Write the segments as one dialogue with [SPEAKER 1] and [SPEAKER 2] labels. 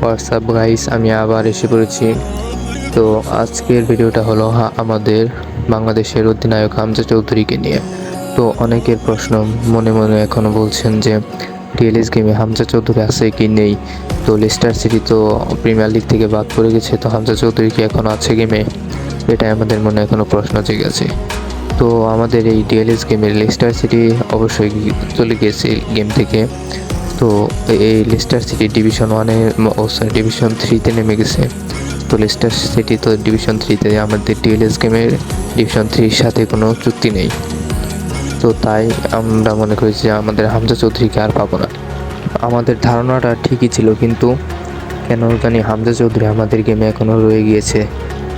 [SPEAKER 1] WhatsApp guys, আমি আবার এসে পড়েছি। তো আজকের ভিডিওটা হলো আমাদের বাংলাদেশের অধিনায়ক হামজা চৌধুরীকে নিয়ে। তো অনেকের প্রশ্ন মনে মনে এখনও বলছেন যে ডিএলএস গেমে হামজা চৌধুরী আছে কি নেই। তো লেস্টার সিটি তো প্রিমিয়ার লিগ থেকে বাদ পড়ে গেছে, তো হামজা চৌধুরী কি এখনও আছে গেমে, এটাই আমাদের মনে এখনও প্রশ্ন জেগে আছে। তো আমাদের এই ডিএলএস গেমের লেস্টার সিটি অবশ্যই চলে গিয়েছে গেম থেকে। তো এই লেস্টার সিটি ডিভিশন ওয়ানে ডিভিশন থ্রিতে নেমে গেছে। তো লেস্টার সিটি তো ডিভিশন থ্রিতে, আমাদের ডিএলএস গেমের ডিভিশন থ্রির সাথে কোনো চুক্তি নেই। তো তাই আমরা মনে করি যে আমাদের হামজা চৌধুরীকে আর পাবো না। আমাদের ধারণাটা ঠিকই ছিল, কিন্তু কেন জানি হামজা চৌধুরী আমাদের গেমে এখনও রয়ে গিয়েছে।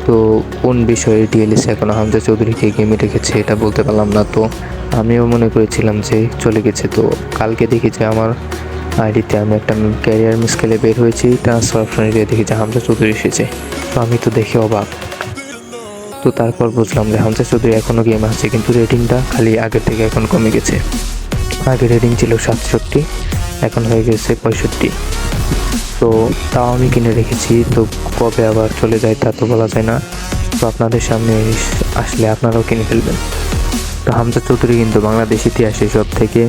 [SPEAKER 1] তো কোন বিষয়ে ডিএলএস এখনও হামজা চৌধুরীকে গেমে রেখেছে এটা বলতে পারলাম না। তো আমিও মনে করেছিলাম যে চলে গেছে। তো কালকে দেখি যে আমার আইডিতে আমি একটা ক্যারিয়ার মিস খেলে বের হয়েছি, ট্রান্সফার অপশনে গিয়ে দেখি যে হামজা চৌধুরী এসেছে। তো আমি তো দেখে অবাক। তো তারপর বুঝলাম যে হামজা চৌধুরী এখনও গেম আছে, কিন্তু রেটিংটা খালি আগের থেকে এখন কমে গেছে। আগে রেটিং ছিল 67, এখন হয়ে গেছে 65। তো তাও আমি কিনে রেখেছি। তো কবে আবার চলে যায় তা তো বলা যায় না। তো আপনাদের সামনে আসলে আপনারাও কিনে ফেলবেন। তো হামজা চৌধুরী কিন্তু বাংলাদেশ ইতিহাসে সব থেকে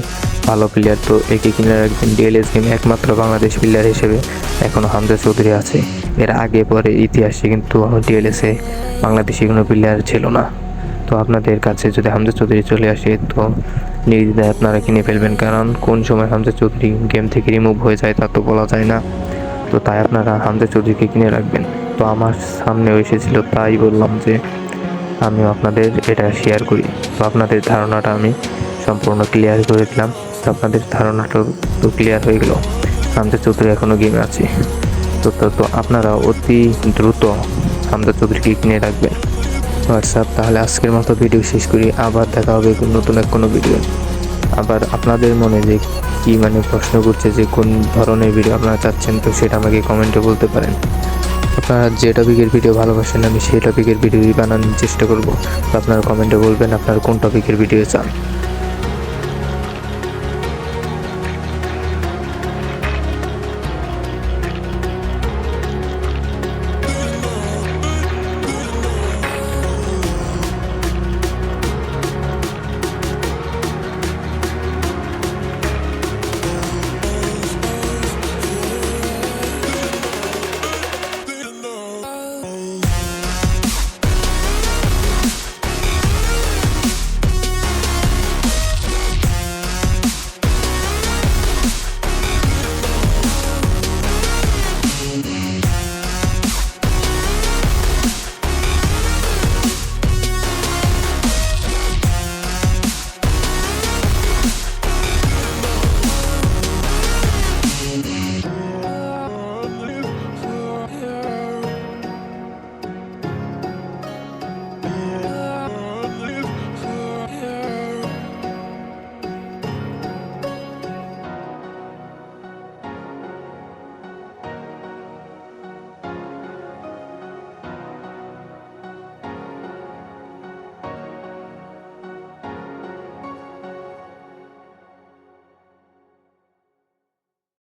[SPEAKER 1] ভালো প্লেয়ার। তো একে কিনে রাখবেন। ডিএলএস গেমে একমাত্র বাংলাদেশ প্লেয়ার হিসেবে এখনও হামজা চৌধুরী আছে। এর আগে পরে ইতিহাসে কিন্তু ডিএলএসে বাংলাদেশি কোনো প্লেয়ার ছিল না। তো আপনাদের কাছে যদি হামজা চৌধুরী চলে আসে তো নির্দ্বিধায় আপনারা কিনে ফেলবেন, কারণ কোন সময় হামজা চৌধুরী গেম থেকে রিমুভ হয়ে যায় তা তো বলা যায় না। তো তাই আপনারা হামজা চৌধুরীকে কিনে রাখবেন। তো আমার সামনেও এসেছিল, তাই বললাম যে আমিও আপনাদের এটা শেয়ার করি। তো আপনাদের ধারণাটা আমি সম্পূর্ণ ক্লিয়ার করে দিলাম। তো আপনাদের ধারণাটাও তো ক্লিয়ার হয়ে গেল, হামজা চৌধুরী এখনও গেমে আছে। তো আপনারা অতি দ্রুত হামজা চৌধুরীকে কিনে রাখবেন। হোয়াটসঅ্যাপ, তাহলে আজকের মতো ভিডিও শেষ করি। আবার দেখা হবে নতুন কোনো ভিডিও। আবার আপনাদের মনে যে কি প্রশ্ন করছে যে কোন ধরনের ভিডিও আপনারা চাচ্ছেন, তো সেটা আমাকে কমেন্টে বলতে পারেন। আপনারা যে টপিকের ভিডিও ভালোবাসেন আমি সেই টপিকের ভিডিওই বানানোর চেষ্টা করব। তো আপনারা কমেন্টে বলবেন আপনারা কোন টপিকের ভিডিও চান।